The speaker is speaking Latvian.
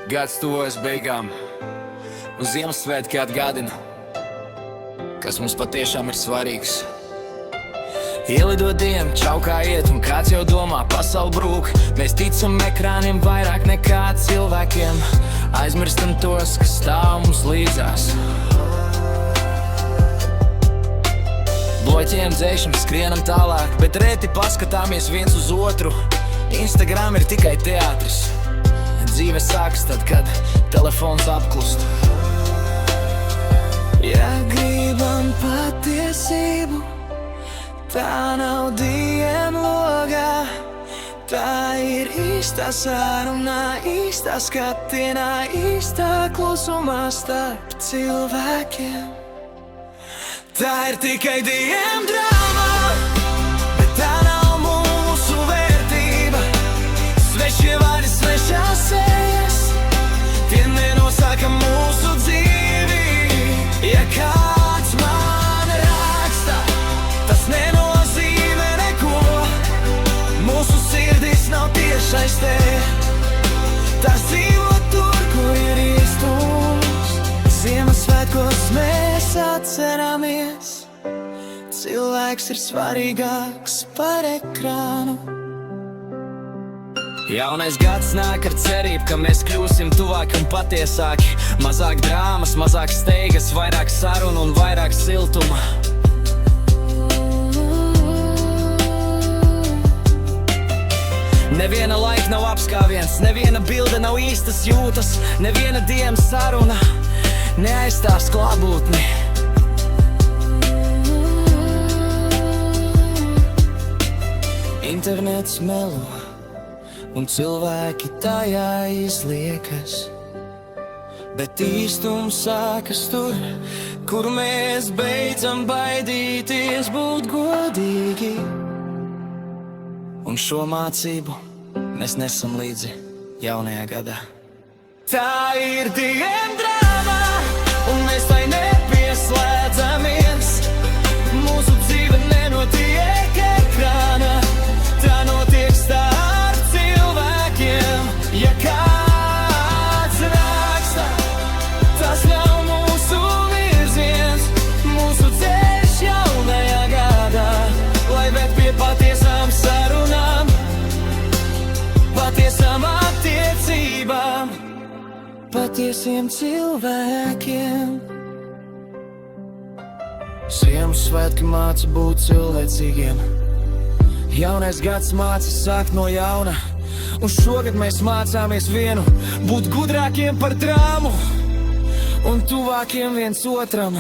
Gads tuvojas beigām, un Ziemassvētki atgādina, kas mums patiešām ir svarīgs. Ielido dienu, čaukā iet, un kāds jau domā, pasauli brūk. Mēs ticam ekrāniem vairāk nekā cilvēkiem, aizmirstam tos, kas stāv mums līdzās. Bloķiem dzēšam, skrienam tālāk, bet reti paskatāmies viens uz otru. Instagram ir tikai teātris. Dzīve sāks tad, kad telefons apklust. Ja gribam patiesību, tā nav dienlogā. Tā ir īstā sarunā, īstā skatienā, īstā klusumā starp cilvēkiem. Tā ir tikai DM drāma, bet tā nav mūsu vērtība. Svešie vārdi, svešās sejas, tie nenosaka mūsu dzīvi. Ja kāds man raksta, tas nenozīmē neko. Mūsu sirdis nav tiešais te, tās dzīvo tur, kur ir īstums. Ziemassvētkos mēs atceramies, cilvēks ir svarīgāks par ekrānu. Jaunais gads nāk ar cerību, ka mēs kļūsim tuvāki un patiesāki. Mazāk drāmas, mazāk steigas, vairāk sarunu un vairāk siltuma. Neviena laika nav apskāviens, neviena bilde nav īstas jūtas, neviena dienas saruna neaizstās klātbūtni. Internets melo, un cilvēki tajā izliekas, bet īstums sākas tur, kur mēs beidzam baidīties būt godīgi. Un šo mācību mēs nesam līdzi jaunajā gadā. Tā ir DM drāma, un mēs tai nepieslēdzamies. Mūsu dzīve nenotiek ekrāna, tā notiek starp cilvēkiem. Ja kāds raksta, tas nav mūsu virziens, mūsu ceļš jaunajā gadā, lai ved pie patiesām sarunām, patiesām attiecībām, patiesiem cilvēkiem. Ziemassvētki māca būt cilvēcīgiem, jaunais gads māca sākt no jauna. Un šogad mēs mācāmies vienu, būt gudrākiem par drāmu un tuvākiem viens otram.